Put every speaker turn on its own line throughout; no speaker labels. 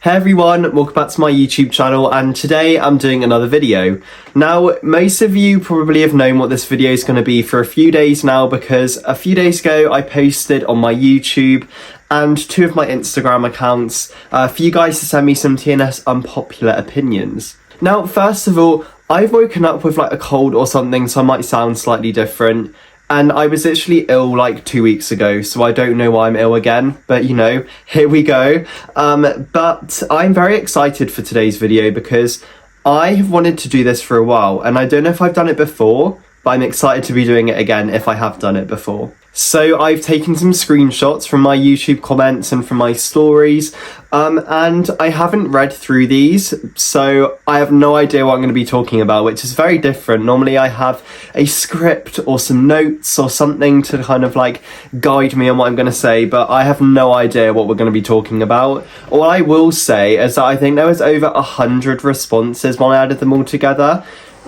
Hey everyone, welcome back to my YouTube channel, and today I'm doing another video. Now, most of you probably have known what this video is going to be for a few days now, because a few days ago I posted on my YouTube and two of my Instagram accounts for you guys to send me some TNS unpopular opinions. Now, first of all, I've woken up with like a cold or something, so I might sound slightly different. And I was literally ill like 2 weeks ago, so I don't know why I'm ill again, but you know, here we go. But I'm very excited for today's video because I have wanted to do this for a while, and I don't know if I've done it before, but I'm excited to be doing it again if I have done it before. So I've taken some screenshots from my YouTube comments and from my stories, and I haven't read through these, so I have no idea what I'm going to be talking about, which is very different. Normally I have a script or some notes or something to kind of like guide me on what I'm going to say, but I have no idea what we're going to be talking about. All I will say is that I think there was over 100 responses when I added them all together.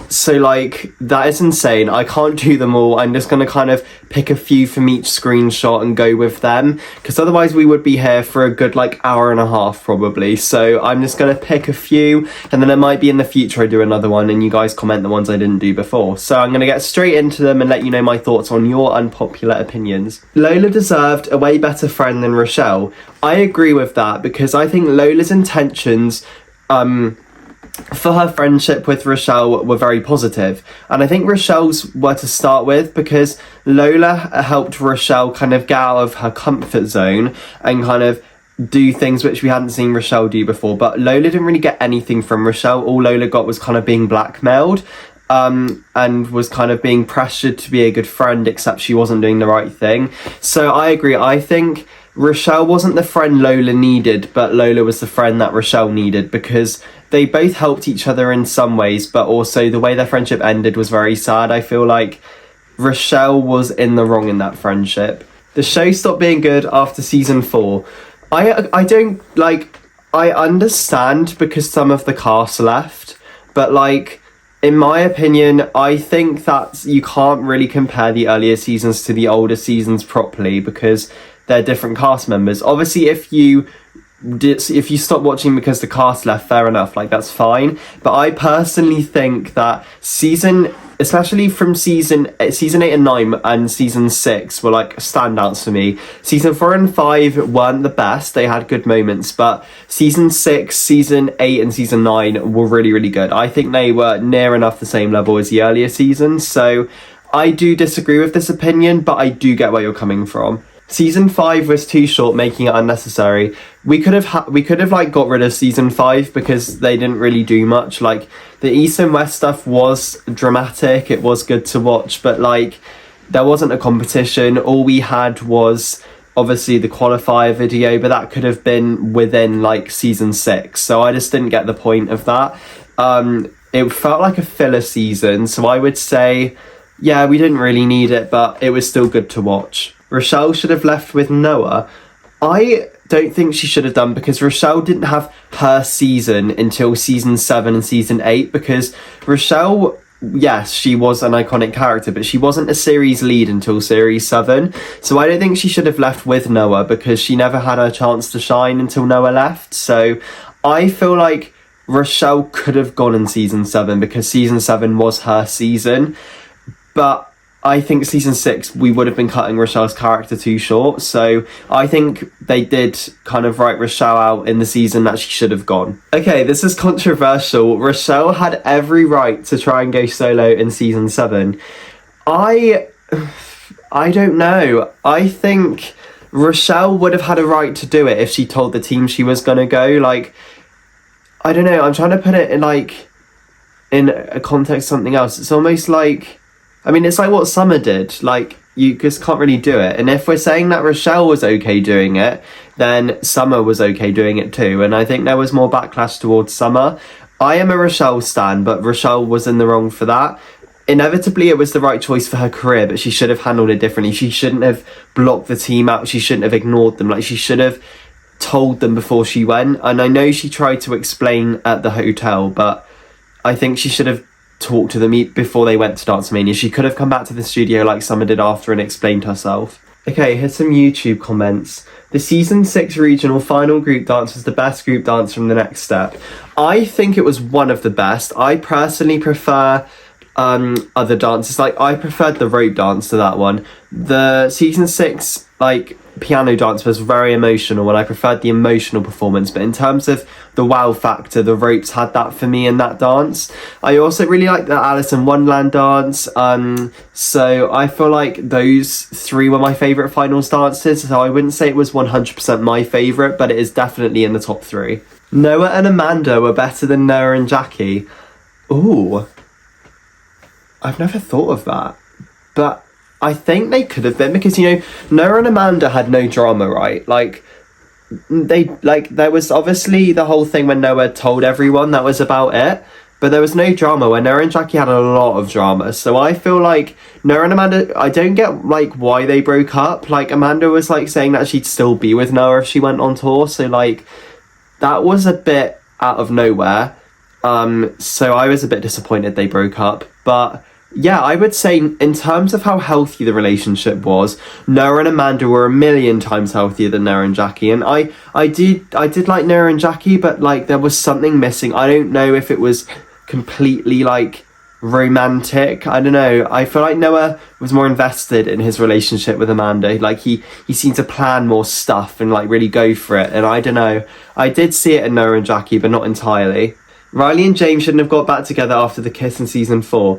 So like, that is insane. I can't do them all. I'm just going to kind of pick a few from each screenshot and go with them, because otherwise we would be here for a good like hour and a half probably. So I'm just going to pick a few, and then it might be in the future I do another one and you guys comment the ones I didn't do before. So I'm going to get straight into them and let you know my thoughts on your unpopular opinions. Lola deserved a way better friend than Richelle. I agree with that, because I think Lola's intentions for her friendship with Richelle were very positive, and I think Richelle's were to start with, because Lola helped Richelle kind of get out of her comfort zone and kind of do things which we hadn't seen Richelle do before. But Lola didn't really get anything from Richelle. All Lola got was kind of being blackmailed and was kind of being pressured to be a good friend, except she wasn't doing the right thing. So I agree. I think Richelle wasn't the friend Lola needed, but Lola was the friend that Richelle needed, because they both helped each other in some ways, but also the way their friendship ended was very sad. I feel like Richelle was in the wrong in that friendship. The show stopped being good after season 4. I don't, like, I understand because some of the cast left, but like, in my opinion, I think that you can't really compare the earlier seasons to the older seasons properly, because they're different cast members. Obviously, if you stop watching because the cast left, fair enough, like that's fine. But I personally think that especially from season 8 and 9 and season 6 were like standouts for me. Season 4 and 5 weren't the best, they had good moments, but season 6, season 8 and season 9 were really, really good. I think they were near enough the same level as the earlier seasons, so I do disagree with this opinion, but I do get where you're coming from. Season 5 was too short, making it unnecessary. We could have like got rid of season 5 because they didn't really do much. Like, the East and West stuff was dramatic, it was good to watch, but like, there wasn't a competition. All we had was obviously the qualifier video, but that could have been within like season 6. So I just didn't get the point of that. It felt like a filler season, so I would say, yeah, we didn't really need it, but it was still good to watch. Richelle should have left with Noah. I don't think she should have done, because Richelle didn't have her season until season 7 and season 8, because Richelle, yes, she was an iconic character, but she wasn't a series lead until series 7. So I don't think she should have left with Noah, because she never had her chance to shine until Noah left. So I feel like Richelle could have gone in season 7, because season 7 was her season. But I think season 6, we would have been cutting Richelle's character too short. So I think they did kind of write Richelle out in the season that she should have gone. Okay, this is controversial. Richelle had every right to try and go solo in season 7. I don't know. I think Richelle would have had a right to do it if she told the team she was going to go. Like, I don't know. I'm trying to put it in like, in a context of something else. It's almost like, I mean, it's like what Summer did. Like, you just can't really do it. And if we're saying that Richelle was okay doing it, then Summer was okay doing it too. And I think there was more backlash towards Summer. I am a Richelle stan, but Richelle was in the wrong for that. Inevitably, it was the right choice for her career, but she should have handled it differently. She shouldn't have blocked the team out. She shouldn't have ignored them. Like, she should have told them before she went. And I know she tried to explain at the hotel, but I think she should have talked to them before they went to Dance Mania. She could have come back to the studio like Summer did after and explained herself. Okay, here's some YouTube comments. The season 6 regional final group dance was the best group dance from the next step. I think it was one of the best. I personally prefer other dances. Like, I preferred the rope dance to that one. The season 6 piano dance was very emotional, and I preferred the emotional performance, but in terms of the wow factor, the ropes had that for me in that dance. I also really liked the Alice in Wonderland dance, so I feel like those 3 were my favourite finals dances, so I wouldn't say it was 100% my favourite, but it is definitely in the top 3. Noah and Amanda were better than Noah and Jackie. Ooh, I've never thought of that, but I think they could have been, because, you know, Noah and Amanda had no drama, right? There was obviously the whole thing when Noah told everyone, that was about it, but there was no drama, when Noah and Jackie had a lot of drama. So I feel like Noah and Amanda, I don't get, why they broke up. Amanda was, saying that she'd still be with Noah if she went on tour, so, that was a bit out of nowhere. So I was a bit disappointed they broke up, but yeah, I would say in terms of how healthy the relationship was, Noah and Amanda were a million times healthier than Noah and Jackie. And I did like Noah and Jackie, but there was something missing. I don't know if it was completely romantic. I don't know. I feel like Noah was more invested in his relationship with Amanda. He seemed to plan more stuff and really go for it. And I don't know. I did see it in Noah and Jackie, but not entirely. Riley and James shouldn't have got back together after the kiss in season 4.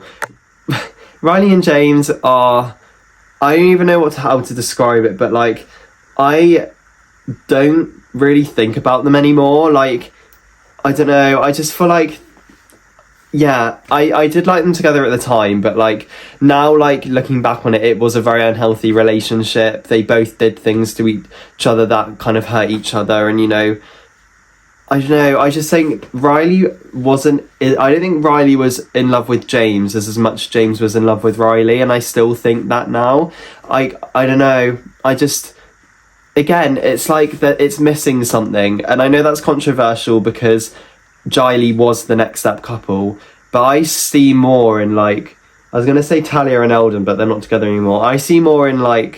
Riley and James are, I don't even know how to describe it, but I don't really think about them anymore. I don't know, I just feel yeah, I did like them together at the time, but now looking back on it, it was a very unhealthy relationship. They both did things to each other that kind of hurt each other, and, you know, I don't know, I just think I don't think Riley was in love with James as much James was in love with Riley, and I still think that now. I don't know, I just, again, it's that it's missing something, and I know that's controversial because Jiley was the next step couple, but I see more in I was going to say Talia and Eldon, but they're not together anymore. I see more in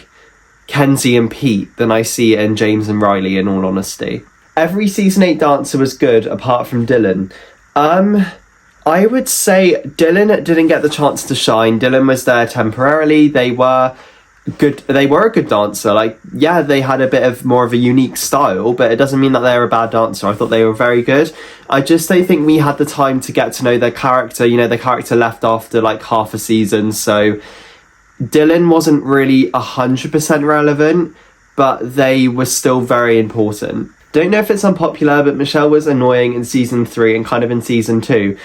Kenzie and Pete than I see in James and Riley, in all honesty. Every season 8 dancer was good apart from Dylan. I would say Dylan didn't get the chance to shine. Dylan was there temporarily. They were good. They were a good dancer. Yeah, they had a bit of more of a unique style, but it doesn't mean that they're a bad dancer. I thought they were very good. I just don't think we had the time to get to know their character. You know, their character left after half a season, so Dylan wasn't really 100% relevant, but they were still very important. Don't know if it's unpopular, but Michelle was annoying in season 3 and kind of in season 2.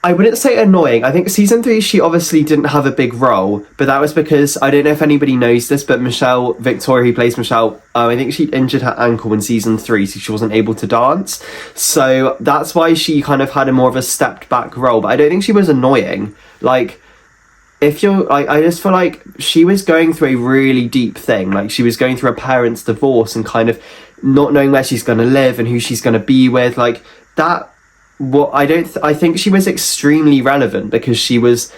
I wouldn't say annoying. I think season 3, she obviously didn't have a big role, but that was because, I don't know if anybody knows this, but Victoria, who plays Michelle, I think she injured her ankle in season 3, so she wasn't able to dance. So that's why she kind of had a more of a stepped back role, but I don't think she was annoying. If you're, I just feel she was going through a really deep thing. She was going through her parents' divorce and kind of not knowing where she's going to live and who she's going to be with. That, I think she was extremely relevant because she was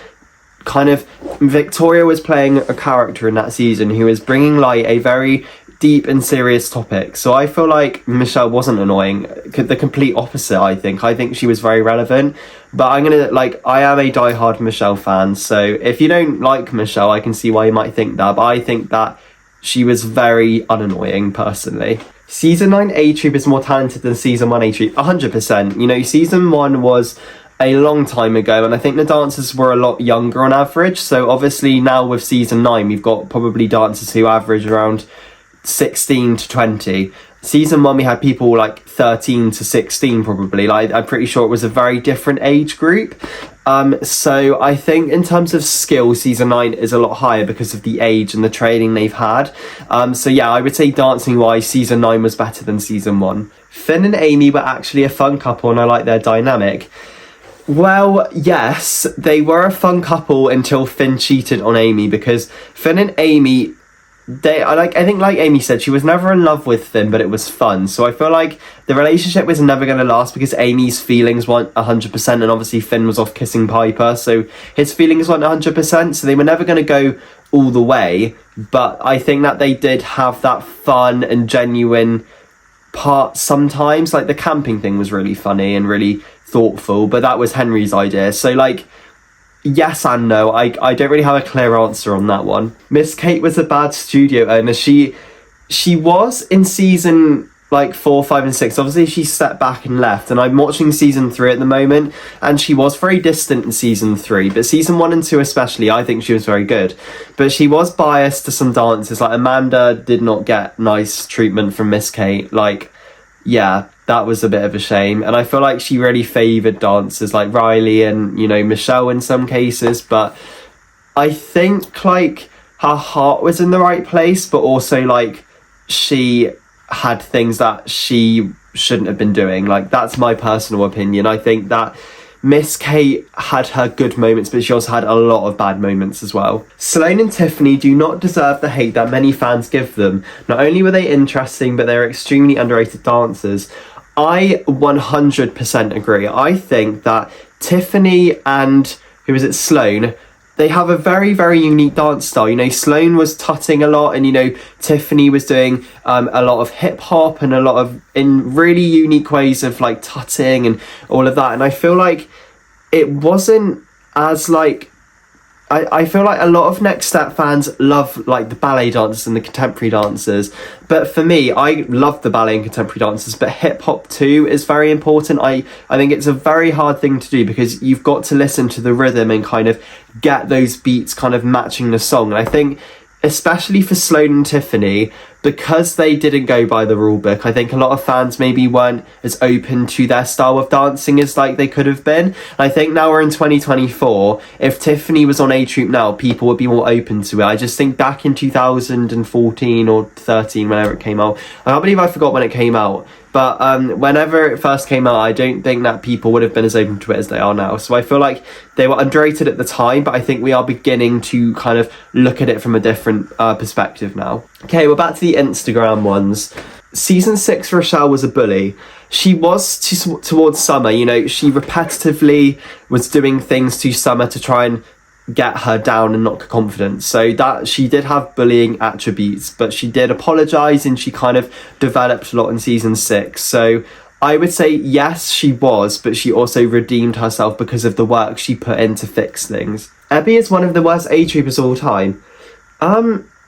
Victoria was playing a character in that season who was bringing a very deep and serious topic. So I feel Michelle wasn't annoying. The complete opposite, I think. I think she was very relevant. But I am a diehard Michelle fan, so if you don't like Michelle, I can see why you might think that, but I think that she was very unannoying, personally. Season 9 A-Troop is more talented than Season 1 A-Troop, 100%. You know, Season 1 was a long time ago, and I think the dancers were a lot younger on average, so obviously now with Season 9, we've got probably dancers who average around 16 to 20. Season 1, we had people 13 to 16 probably. I'm pretty sure it was a very different age group. So I think in terms of skill, Season 9 is a lot higher because of the age and the training they've had. So yeah, I would say dancing-wise, Season 9 was better than Season 1. Finn and Amy were actually a fun couple, and I like their dynamic. Well, yes, they were a fun couple until Finn cheated on Amy, because Finn and Amy, I think like Amy said, she was never in love with Finn, but it was fun. So I feel like the relationship was never going to last because Amy's feelings weren't 100%, and obviously Finn was off kissing Piper, so his feelings weren't 100%, so they were never going to go all the way. but I think that they did have that fun and genuine part sometimes. Like the camping thing was really funny and really thoughtful, but that was Henry's idea. So like, yes and no. I don't really have a clear answer on that one. Miss Kate was a bad studio owner. She was in season like 4, 5 and 6. Obviously she stepped back and left, and I'm watching season 3 at the moment, and she was very distant in season 3, but season 1 and 2 especially, I think she was very good. But she was biased to some dancers. Like Amanda did not get nice treatment from Miss Kate. Like, yeah, that was a bit of a shame. And I feel like she really favoured dancers like Riley and, you know, Michelle in some cases. But I think like her heart was in the right place, but also like she had things that she shouldn't have been doing. Like, that's my personal opinion. I think that Miss Kate had her good moments, but she also had a lot of bad moments as well. Sloane and Tiffany do not deserve the hate that many fans give them. Not only were they interesting, but they're extremely underrated dancers. I 100% agree. I think that Tiffany and, who is it, Sloane, they have a very, very unique dance style. You know, Sloane was tutting a lot, and, you know, Tiffany was doing a lot of hip hop and a lot of in really unique ways of like tutting and all of that. And I feel like it wasn't as like, I feel like a lot of Next Step fans love like the ballet dancers and the contemporary dancers, but for me, I love the ballet and contemporary dancers, but hip hop too is very important. I think it's a very hard thing to do, because you've got to listen to the rhythm and kind of get those beats kind of matching the song. And I think especially for Sloane and Tiffany, because they didn't go by the rule book, I think a lot of fans maybe weren't as open to their style of dancing as like they could have been. And I think now we're in 2024, if Tiffany was on A Troop now, people would be more open to it. I just think back in 2014 or 13, whenever it came out, I can't believe I forgot when it came out, but whenever it first came out, I don't think that people would have been as open to it as they are now. So I feel like they were underrated at the time, but I think we are beginning to kind of look at it from a different perspective now. Okay, we're back to the Instagram ones. Season 6, Richelle was a bully. She was towards Summer, you know, she repetitively was doing things to Summer to try and get her down and knock her confidence. So that she did have bullying attributes, but she did apologise and she kind of developed a lot in season 6. So I would say yes, she was, but she also redeemed herself because of the work she put in to fix things. Evie is one of the worst A-troopers of all time.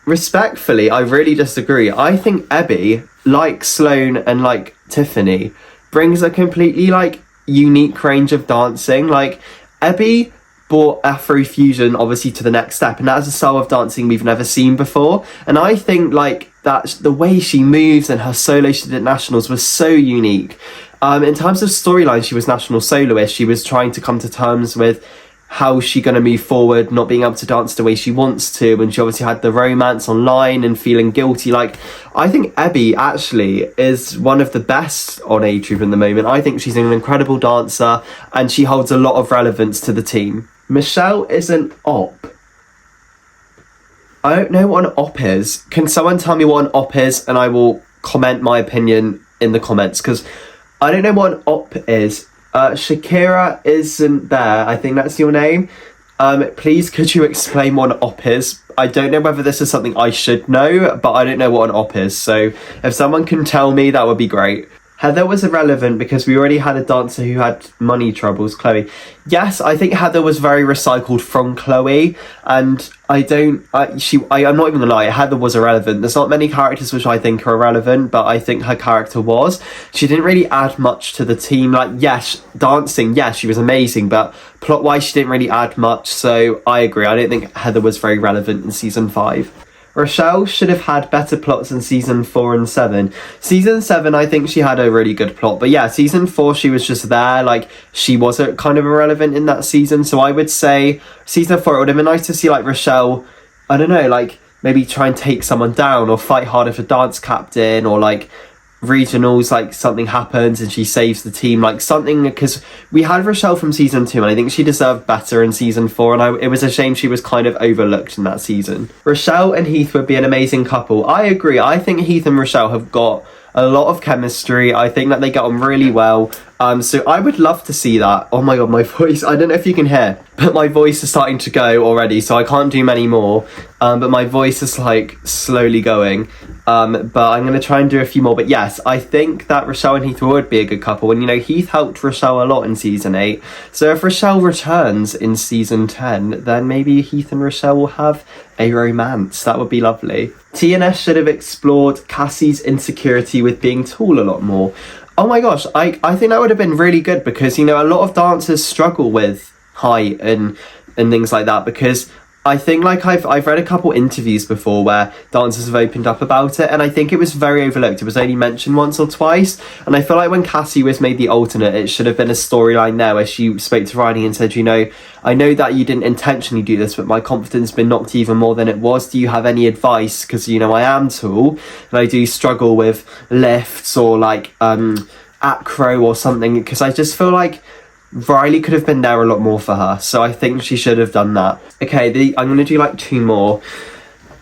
Respectfully, I really disagree. I think Evie, like Sloane and like Tiffany, brings a completely like unique range of dancing. Like Evie brought Afrofusion obviously to the next step, and that is a style of dancing we've never seen before. And I think like that the way she moves and her solo she did at Nationals was so unique. In terms of storyline, she was national soloist. She was trying to come to terms with how she going to move forward, not being able to dance the way she wants to, and she obviously had the romance online and feeling guilty. Like, I think Evie actually is one of the best on A Troop at the moment. I think she's an incredible dancer and she holds a lot of relevance to the team. Michelle is an op. I don't know what an op is. Can someone tell me what an op is, and I will comment my opinion in the comments, because I don't know what an op is. Shakira isn't there, I think that's your name. Please could you explain what an op is? I don't know whether this is something I should know, but I don't know what an op is, so if someone can tell me, that would be great. Heather was irrelevant because we already had a dancer who had money troubles, Chloe. Yes, I think Heather was very recycled from Chloe, and I'm not even gonna lie, Heather was irrelevant. There's not many characters which I think are irrelevant, but I think her character was. She didn't really add much to the team. Like, yes, dancing, yes, she was amazing, but plot-wise, she didn't really add much, so I agree. I don't think Heather was very relevant in season 5. Richelle should have had better plots in season 4 and 7. Season 7, I think she had a really good plot. But yeah, season 4, she was just there. Like, she was kind of irrelevant in that season. So I would say season 4, it would have been nice to see, like, Richelle, I don't know, like, maybe try and take someone down or fight harder for dance captain, or, like, regionals, like something happens and she saves the team, like something, because we had Richelle from season 2 and I think she deserved better in season 4, and it was a shame she was kind of overlooked in that season. Richelle and Heath would be an amazing couple. I agree. I think Heath and Richelle have got a lot of chemistry. I think that they get on really well. So I would love to see that. Oh my god, my voice, I don't know if you can hear, but my voice is starting to go already, so I can't do many more. But my voice is like slowly going. But I'm going to try and do a few more. But yes, I think that Richelle and Heath would be a good couple. And, you know, Heath helped Richelle a lot in season 8. So if Richelle returns in season 10, then maybe Heath and Richelle will have a romance. That would be lovely. TNS should have explored Cassie's insecurity with being tall a lot more. Oh my gosh, I think that would have been really good, because, you know, a lot of dancers struggle with height and things like that, because I think, like, I've read a couple interviews before where dancers have opened up about it, and I think it was very overlooked. It was only mentioned once or twice, and I feel like when Cassie was made the alternate, it should have been a storyline there where she spoke to Riley and said, you know, I know that you didn't intentionally do this, but my confidence has been knocked even more than it was. Do you have any advice? Because, you know, I am tall, and I do struggle with lifts or, like, acro or something, because I just feel like Riley could have been there a lot more for her, so I think she should have done that. Okay, I'm gonna do like 2 more.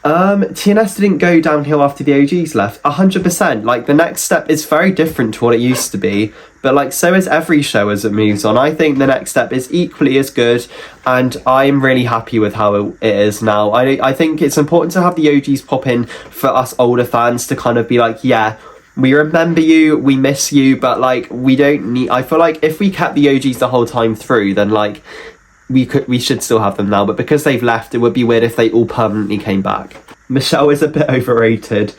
TNS didn't go downhill after the OGs left. 100%. Like, the next step is very different to what it used to be, but like, so is every show as it moves on. I think the next step is equally as good, and I'm really happy with how it is now. I think it's important to have the OGs pop in for us older fans to kind of be like, yeah, we remember you, we miss you, but like, we don't need, I feel like if we kept the OGs the whole time through, then like, we should still have them now, but because they've left, it would be weird if they all permanently came back. Michelle is a bit overrated.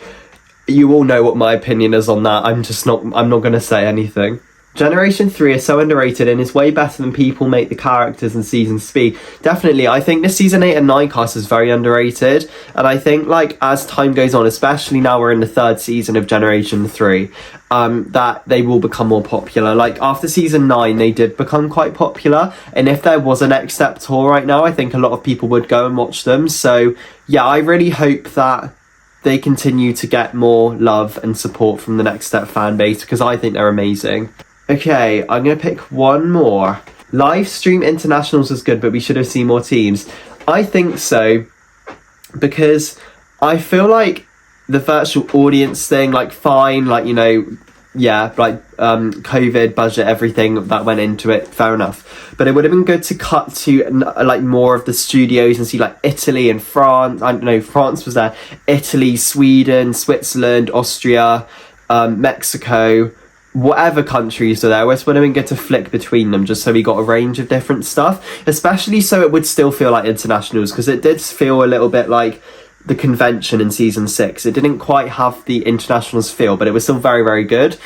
You all know what my opinion is on that. I'm not gonna say anything. Generation 3 is so underrated and is way better than people make the characters and seasons to be. Definitely, I think the season 8 and 9 cast is very underrated, and I think, like, as time goes on, especially now we're in the 3rd season of Generation 3, that they will become more popular. Like, after season 9, they did become quite popular, and if there was a Next Step tour right now, I think a lot of people would go and watch them. So yeah, I really hope that they continue to get more love and support from the Next Step fan base, because I think they're amazing. Okay, I'm going to pick one more. Live stream internationals was good, but we should have seen more teams. I think so, because I feel like the virtual audience thing, like, fine, like, you know, yeah, like, COVID, budget, everything that went into it, fair enough. But it would have been good to cut to, like, more of the studios and see, like, Italy and France. I don't know, France was there. Italy, Sweden, Switzerland, Austria, Mexico, whatever countries are there. It would have been good to flick between them, just so we got a range of different stuff, especially so it would still feel like internationals, because it did feel a little bit like the convention in season 6. It didn't quite have the internationals feel, but it was still very, very good.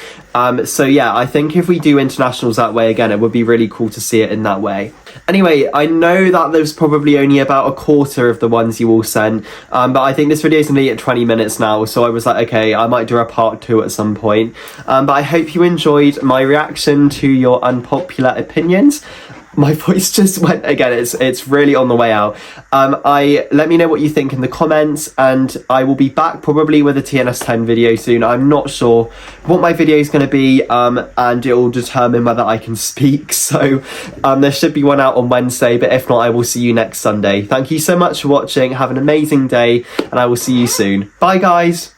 So yeah, I think if we do internationals that way again, it would be really cool to see it in that way. Anyway, I know that there's probably only about a quarter of the ones you all sent, but I think this video is going to be at 20 minutes now, so I was like, okay, I might do a part 2 at some point. But I hope you enjoyed my reaction to your unpopular opinions. My voice just went again. It's really on the way out. Let me know what you think in the comments, and I will be back probably with a TNS 10 video soon. I'm not sure what my video is going to be, and it will determine whether I can speak. So there should be one out on Wednesday, but if not, I will see you next Sunday. Thank you so much for watching. Have an amazing day, and I will see you soon. Bye, guys.